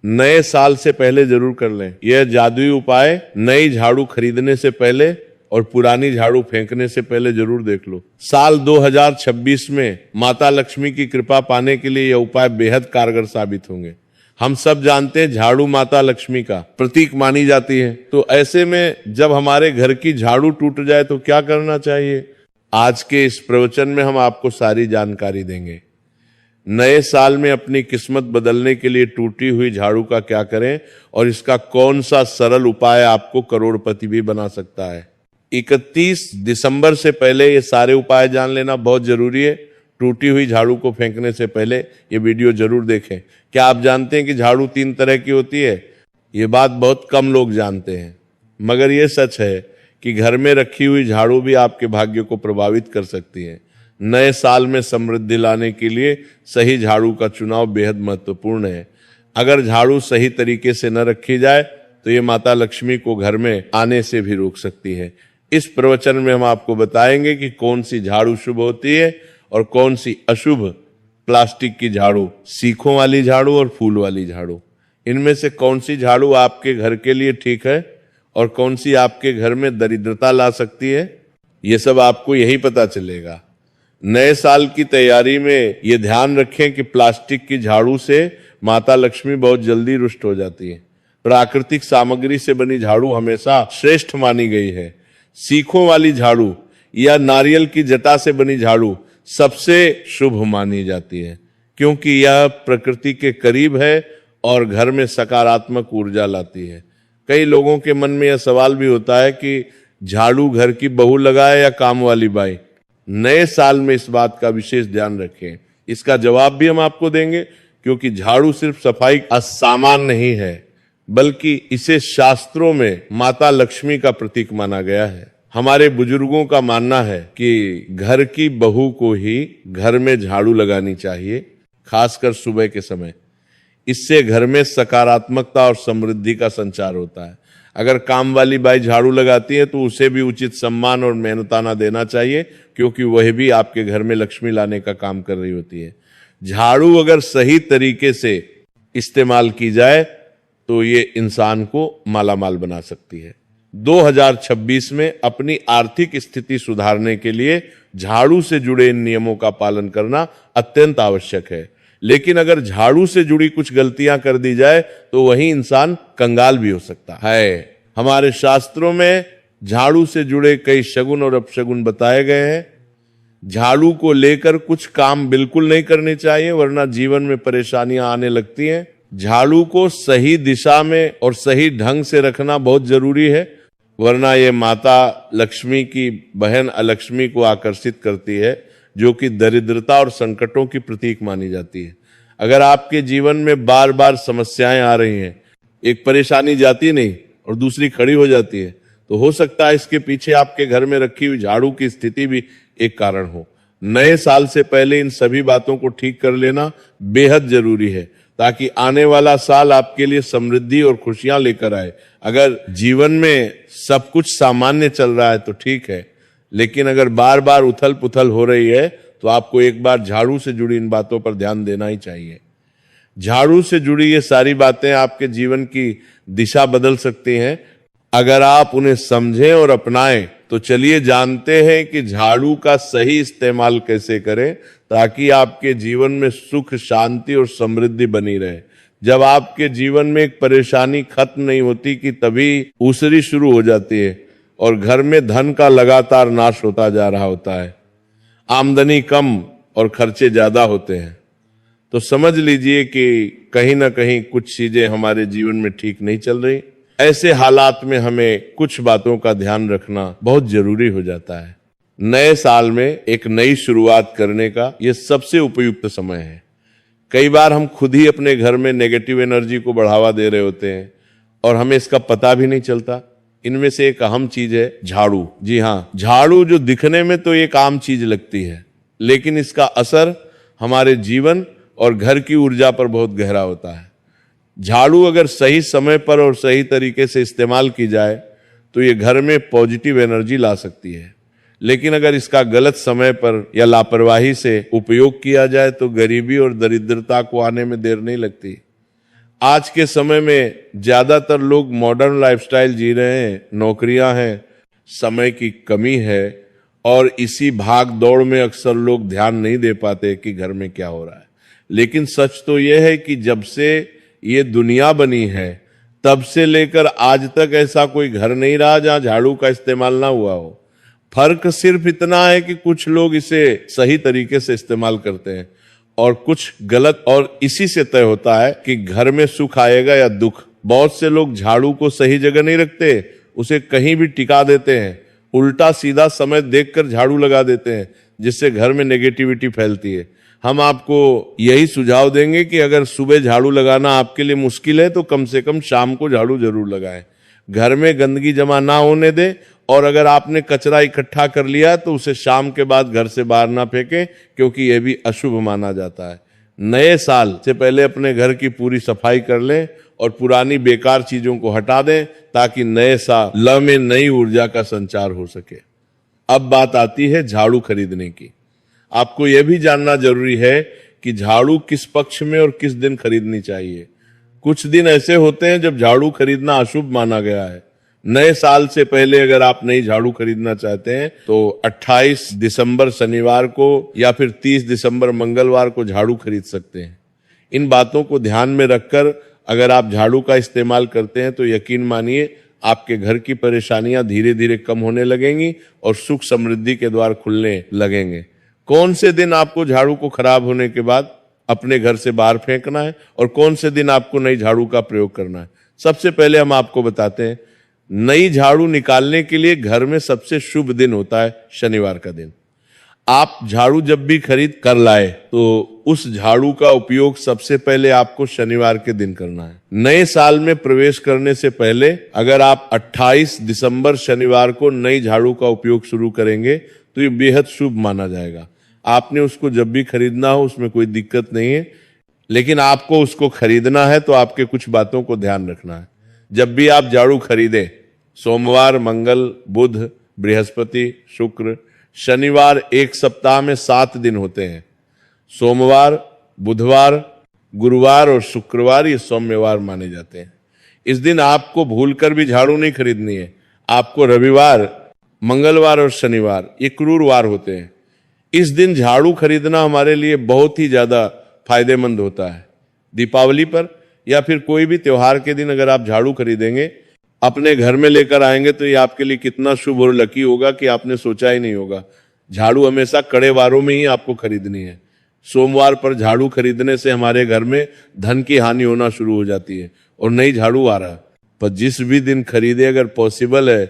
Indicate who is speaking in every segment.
Speaker 1: नए साल से पहले जरूर कर लें। यह जादुई उपाय नई झाड़ू खरीदने से पहले और पुरानी झाड़ू फेंकने से पहले जरूर देख लो। साल 2026 में माता लक्ष्मी की कृपा पाने के लिए यह उपाय बेहद कारगर साबित होंगे। हम सब जानते हैं झाड़ू माता लक्ष्मी का प्रतीक मानी जाती है, तो ऐसे में जब हमारे घर की झाड़ू टूट जाए तो क्या करना चाहिए, आज के इस प्रवचन में हम आपको सारी जानकारी देंगे। नए साल में अपनी किस्मत बदलने के लिए टूटी हुई झाड़ू का क्या करें और इसका कौन सा सरल उपाय आपको करोड़पति भी बना सकता है। 31 दिसंबर से पहले ये सारे उपाय जान लेना बहुत जरूरी है। टूटी हुई झाड़ू को फेंकने से पहले ये वीडियो जरूर देखें। क्या आप जानते हैं कि झाड़ू 3 तरह की होती है? ये बात बहुत कम लोग जानते हैं, मगर ये सच है कि घर में रखी हुई झाड़ू भी आपके भाग्य को प्रभावित कर सकती है। नए साल में समृद्धि लाने के लिए सही झाड़ू का चुनाव बेहद महत्वपूर्ण है। अगर झाड़ू सही तरीके से न रखी जाए तो ये माता लक्ष्मी को घर में आने से भी रोक सकती है। इस प्रवचन में हम आपको बताएंगे कि कौन सी झाड़ू शुभ होती है और कौन सी अशुभ। प्लास्टिक की झाड़ू, सीखों वाली झाड़ू और फूल वाली झाड़ू, इनमें से कौन सी झाड़ू आपके घर के लिए ठीक है और कौन सी आपके घर में दरिद्रता ला सकती है, ये सब आपको यही पता चलेगा। नए साल की तैयारी में ये ध्यान रखें कि प्लास्टिक की झाड़ू से माता लक्ष्मी बहुत जल्दी रुष्ट हो जाती है। प्राकृतिक सामग्री से बनी झाड़ू हमेशा श्रेष्ठ मानी गई है। सीखों वाली झाड़ू या नारियल की जटा से बनी झाड़ू सबसे शुभ मानी जाती है, क्योंकि यह प्रकृति के करीब है और घर में सकारात्मक ऊर्जा लाती है। कई लोगों के मन में यह सवाल भी होता है कि झाड़ू घर की बहू लगाए या काम वाली बाई। नए साल में इस बात का विशेष ध्यान रखें। इसका जवाब भी हम आपको देंगे, क्योंकि झाड़ू सिर्फ सफाई का सामान नहीं है, बल्कि इसे शास्त्रों में माता लक्ष्मी का प्रतीक माना गया है। हमारे बुजुर्गों का मानना है कि घर की बहू को ही घर में झाड़ू लगानी चाहिए, खासकर सुबह के समय। इससे घर में सकारात्मकता और समृद्धि का संचार होता है। अगर काम वाली बाई झाड़ू लगाती है तो उसे भी उचित सम्मान और मेहनताना देना चाहिए, क्योंकि वह भी आपके घर में लक्ष्मी लाने का काम कर रही होती है। झाड़ू अगर सही तरीके से इस्तेमाल की जाए तो ये इंसान को मालामाल बना सकती है। 2026 में अपनी आर्थिक स्थिति सुधारने के लिए झाड़ू से जुड़े इन नियमों का पालन करना अत्यंत आवश्यक है। लेकिन अगर झाड़ू से जुड़ी कुछ गलतियां कर दी जाए तो वही इंसान कंगाल भी हो सकता है। हमारे शास्त्रों में झाड़ू से जुड़े कई शगुन और अपशगुन बताए गए हैं। झाड़ू को लेकर कुछ काम बिल्कुल नहीं करने चाहिए, वरना जीवन में परेशानियां आने लगती हैं। झाड़ू को सही दिशा में और सही ढंग से रखना बहुत जरूरी है, वरना ये माता लक्ष्मी की बहन अलक्ष्मी को आकर्षित करती है, जो कि दरिद्रता और संकटों की प्रतीक मानी जाती है। अगर आपके जीवन में बार बार समस्याएं आ रही हैं, एक परेशानी जाती नहीं और दूसरी खड़ी हो जाती है, तो हो सकता है इसके पीछे आपके घर में रखी हुई झाड़ू की स्थिति भी एक कारण हो। नए साल से पहले इन सभी बातों को ठीक कर लेना बेहद जरूरी है, ताकि आने वाला साल आपके लिए समृद्धि और खुशियां लेकर आए। अगर जीवन में सब कुछ सामान्य चल रहा है तो ठीक है, लेकिन अगर बार बार उथल पुथल हो रही है तो आपको एक बार झाड़ू से जुड़ी इन बातों पर ध्यान देना ही चाहिए। झाड़ू से जुड़ी ये सारी बातें आपके जीवन की दिशा बदल सकती हैं, अगर आप उन्हें समझें और अपनाएं। तो चलिए जानते हैं कि झाड़ू का सही इस्तेमाल कैसे करें, ताकि आपके जीवन में सुख, शांति और समृद्धि बनी रहे। जब आपके जीवन में एक परेशानी खत्म नहीं होती कि तभी दूसरी शुरू हो जाती है और घर में धन का लगातार नाश होता जा रहा होता है। आमदनी कम और खर्चे ज्यादा होते हैं, तो समझ लीजिए कि कहीं ना कहीं कुछ चीजें हमारे जीवन में ठीक नहीं चल रही। ऐसे हालात में हमें कुछ बातों का ध्यान रखना बहुत जरूरी हो जाता है। नए साल में एक नई शुरुआत करने का यह सबसे उपयुक्त समय है। कई बार हम खुद ही अपने घर में नेगेटिव एनर्जी को बढ़ावा दे रहे होते हैं और हमें इसका पता भी नहीं चलता। इनमें से एक अहम चीज है झाड़ू। जी हाँ, झाड़ू जो दिखने में तो एक आम चीज लगती है, लेकिन इसका असर हमारे जीवन और घर की ऊर्जा पर बहुत गहरा होता है। झाड़ू अगर सही समय पर और सही तरीके से इस्तेमाल की जाए तो ये घर में पॉजिटिव एनर्जी ला सकती है, लेकिन अगर इसका गलत समय पर या लापरवाही से उपयोग किया जाए तो गरीबी और दरिद्रता को आने में देर नहीं लगती। आज के समय में ज्यादातर लोग मॉडर्न लाइफस्टाइल जी रहे हैं, नौकरियां हैं, समय की कमी है और इसी भाग दौड़ में अक्सर लोग ध्यान नहीं दे पाते कि घर में क्या हो रहा है। लेकिन सच तो यह है कि जब से ये दुनिया बनी है तब से लेकर आज तक ऐसा कोई घर नहीं रहा जहां झाड़ू का इस्तेमाल ना हुआ हो। फर्क सिर्फ इतना है कि कुछ लोग इसे सही तरीके से इस्तेमाल करते हैं और कुछ गलत, और इसी से तय होता है कि घर में सुख आएगा या दुख। बहुत से लोग झाड़ू को सही जगह नहीं रखते, उसे कहीं भी टिका देते हैं, उल्टा सीधा समय देखकर झाड़ू लगा देते हैं, जिससे घर में नेगेटिविटी फैलती है। हम आपको यही सुझाव देंगे कि अगर सुबह झाड़ू लगाना आपके लिए मुश्किल है तो कम से कम शाम को झाड़ू जरूर लगाएं। घर में गंदगी जमा ना होने दें और अगर आपने कचरा इकट्ठा कर लिया तो उसे शाम के बाद घर से बाहर ना फेंकें, क्योंकि यह भी अशुभ माना जाता है। नए साल से पहले अपने घर की पूरी सफाई कर लें और पुरानी बेकार चीजों को हटा दें ताकि नए साल में नई ऊर्जा का संचार हो सके। अब बात आती है झाड़ू खरीदने की। आपको यह भी जानना जरूरी है कि झाड़ू किस पक्ष में और किस दिन खरीदनी चाहिए। कुछ दिन ऐसे होते हैं जब झाड़ू खरीदना अशुभ माना गया है। नए साल से पहले अगर आप नई झाड़ू खरीदना चाहते हैं तो 28 दिसंबर शनिवार को या फिर 30 दिसंबर मंगलवार को झाड़ू खरीद सकते हैं। इन बातों को ध्यान में रखकर अगर आप झाड़ू का इस्तेमाल करते हैं तो यकीन मानिए आपके घर की परेशानियां धीरे धीरे कम होने लगेंगी और सुख समृद्धि के द्वार खुलने लगेंगे। कौन से दिन आपको झाड़ू को खराब होने के बाद अपने घर से बाहर फेंकना है और कौन से दिन आपको नई झाड़ू का प्रयोग करना है, सबसे पहले हम आपको बताते हैं। नई झाड़ू निकालने के लिए घर में सबसे शुभ दिन होता है शनिवार का दिन। आप झाड़ू जब भी खरीद कर लाए तो उस झाड़ू का उपयोग सबसे पहले आपको शनिवार के दिन करना है। नए साल में प्रवेश करने से पहले अगर आप 28 दिसंबर शनिवार को नई झाड़ू का उपयोग शुरू करेंगे तो ये बेहद शुभ माना जाएगा। आपने उसको जब भी खरीदना हो उसमें कोई दिक्कत नहीं है, लेकिन आपको उसको खरीदना है तो आपके कुछ बातों को ध्यान रखना है। जब भी आप झाड़ू खरीदें, सोमवार, मंगल, बुध, बृहस्पति, शुक्र, शनिवार, एक सप्ताह में 7 दिन होते हैं। सोमवार, बुधवार, गुरुवार और शुक्रवार ये सौम्यवार माने जाते हैं। इस दिन आपको भूलकर भी झाड़ू नहीं खरीदनी है। आपको रविवार, मंगलवार और शनिवार ये क्रूर वार होते हैं। इस दिन झाड़ू खरीदना हमारे लिए बहुत ही ज्यादा फायदेमंद होता है। दीपावली पर या फिर कोई भी त्योहार के दिन अगर आप झाड़ू खरीदेंगे, अपने घर में लेकर आएंगे तो ये आपके लिए कितना शुभ और लकी होगा कि आपने सोचा ही नहीं होगा। झाड़ू हमेशा कड़े वारों में ही आपको खरीदनी है। सोमवार पर झाड़ू खरीदने से हमारे घर में धन की हानि होना शुरू हो जाती है और नई झाड़ू आ रहा। पर जिस भी दिन खरीदे, अगर पॉसिबल है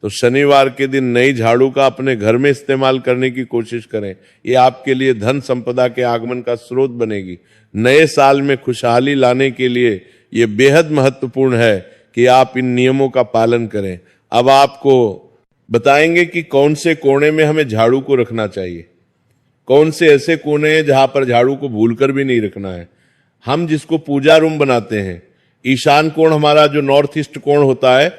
Speaker 1: तो शनिवार के दिन नई झाड़ू का अपने घर में इस्तेमाल करने की कोशिश करें। ये आपके लिए धन संपदा के आगमन का स्रोत बनेगी। नए साल में खुशहाली लाने के लिए ये बेहद महत्वपूर्ण है कि आप इन नियमों का पालन करें। अब आपको बताएंगे कि कौन से कोने में हमें झाड़ू को रखना चाहिए, कौन से ऐसे कोने हैं जहां पर झाड़ू को भूलकर भी नहीं रखना है। हम जिसको पूजा रूम बनाते हैं, ईशान कोण हमारा जो नॉर्थ ईस्ट कोण होता है,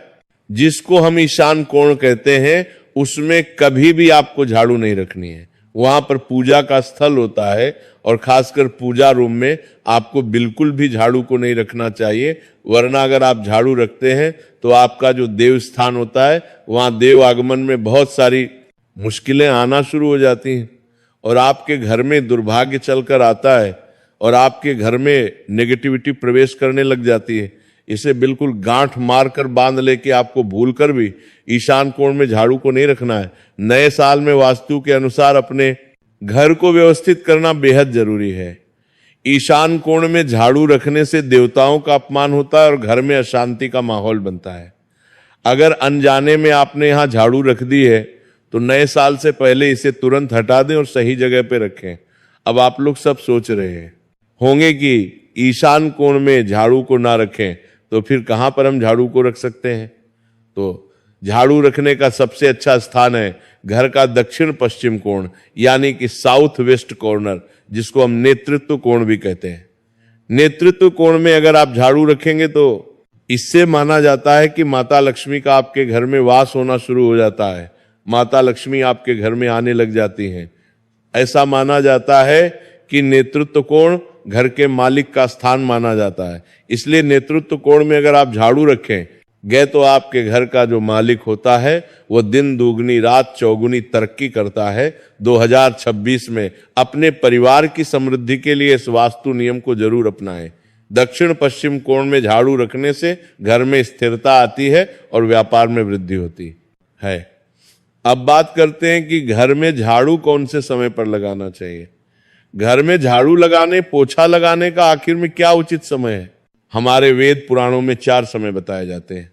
Speaker 1: जिसको हम ईशान कोण कहते हैं, उसमें कभी भी आपको झाड़ू नहीं रखनी है। वहां पर पूजा का स्थल होता है और खासकर पूजा रूम में आपको बिल्कुल भी झाड़ू को नहीं रखना चाहिए, वरना अगर आप झाड़ू रखते हैं तो आपका जो देव स्थान होता है वहां देव आगमन में बहुत सारी मुश्किलें आना शुरू हो जाती हैं और आपके घर में दुर्भाग्य चलकर आता है और आपके घर में नेगेटिविटी प्रवेश करने लग जाती है। इसे बिल्कुल गांठ मारकर बांध लेके आपको भूलकर भी ईशान कोण में झाड़ू को नहीं रखना है। नए साल में वास्तु के अनुसार अपने घर को व्यवस्थित करना बेहद जरूरी है। ईशान कोण में झाड़ू रखने से देवताओं का अपमान होता है और घर में अशांति का माहौल बनता है। अगर अनजाने में आपने यहां झाड़ू रख दी है तो नए साल से पहले इसे तुरंत हटा दें और सही जगह पे रखें। अब आप लोग सब सोच रहे होंगे कि ईशान कोण में झाड़ू को ना रखें तो फिर कहां पर हम झाड़ू को रख सकते हैं। तो झाड़ू रखने का सबसे अच्छा स्थान है घर का दक्षिण पश्चिम कोण, यानी कि साउथ वेस्ट कॉर्नर, जिसको हम नेतृत्व कोण भी कहते हैं। नेतृत्व कोण में अगर आप झाड़ू रखेंगे तो इससे माना जाता है कि माता लक्ष्मी का आपके घर में वास होना शुरू हो जाता है। माता लक्ष्मी आपके घर में आने लग जाती हैं। ऐसा माना जाता है कि नेतृत्व कोण घर के मालिक का स्थान माना जाता है। इसलिए नेतृत्व कोण में अगर आप झाड़ू रखें गए तो आपके घर का जो मालिक होता है वो दिन दुगनी रात चौगुनी तरक्की करता है। 2026 में अपने परिवार की समृद्धि के लिए इस वास्तु नियम को जरूर अपनाएं। दक्षिण पश्चिम कोण में झाड़ू रखने से घर में स्थिरता आती है और व्यापार में वृद्धि होती है। अब बात करते हैं कि घर में झाड़ू कौन से समय पर लगाना चाहिए। घर में झाड़ू लगाने, पोछा लगाने का आखिर में क्या उचित समय है? हमारे वेद पुराणों में 4 समय बताए जाते हैं।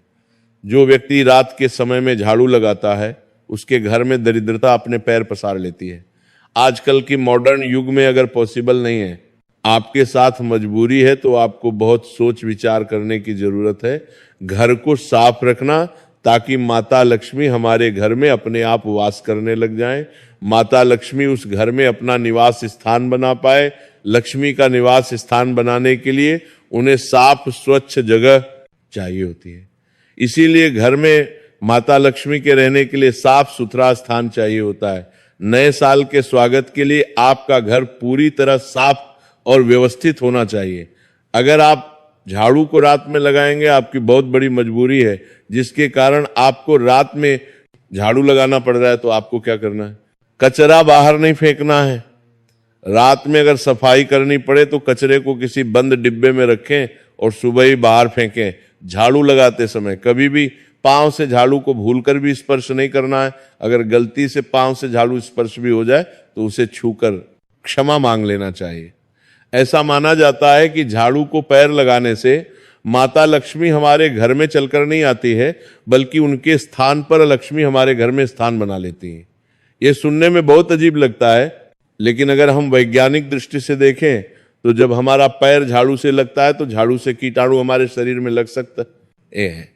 Speaker 1: जो व्यक्ति रात के समय में झाड़ू लगाता है उसके घर में दरिद्रता अपने पैर पसार लेती है। आजकल की मॉडर्न युग में अगर पॉसिबल नहीं है, आपके साथ मजबूरी है, तो आपको बहुत सोच विचार करने की जरूरत है। घर को साफ रखना ताकि माता लक्ष्मी हमारे घर में अपने आप वास करने लग जाएं। माता लक्ष्मी उस घर में अपना निवास स्थान बना पाए। लक्ष्मी का निवास स्थान बनाने के लिए उन्हें साफ स्वच्छ जगह चाहिए होती है। इसीलिए घर में माता लक्ष्मी के रहने के लिए साफ सुथरा स्थान चाहिए होता है। नए साल के स्वागत के लिए आपका घर पूरी तरह साफ और व्यवस्थित होना चाहिए। अगर आप झाड़ू को रात में लगाएंगे, आपकी बहुत बड़ी मजबूरी है जिसके कारण आपको रात में झाड़ू लगाना पड़ रहा है, तो आपको क्या करना है? कचरा बाहर नहीं फेंकना है। रात में अगर सफाई करनी पड़े तो कचरे को किसी बंद डिब्बे में रखें और सुबह ही बाहर फेंकें। झाड़ू लगाते समय कभी भी पांव से झाड़ू को भूलकर भी स्पर्श नहीं करना है। अगर गलती से पांव से झाड़ू स्पर्श भी हो जाए तो उसे छूकर क्षमा मांग लेना चाहिए। ऐसा माना जाता है कि झाड़ू को पैर लगाने से माता लक्ष्मी हमारे घर में चलकर नहीं आती है, बल्कि उनके स्थान पर लक्ष्मी हमारे घर में स्थान बना लेती है। यह सुनने में बहुत अजीब लगता है, लेकिन अगर हम वैज्ञानिक दृष्टि से देखें तो जब हमारा पैर झाड़ू से लगता है तो झाड़ू से कीटाणु हमारे शरीर में लग सकता है।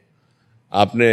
Speaker 1: आपने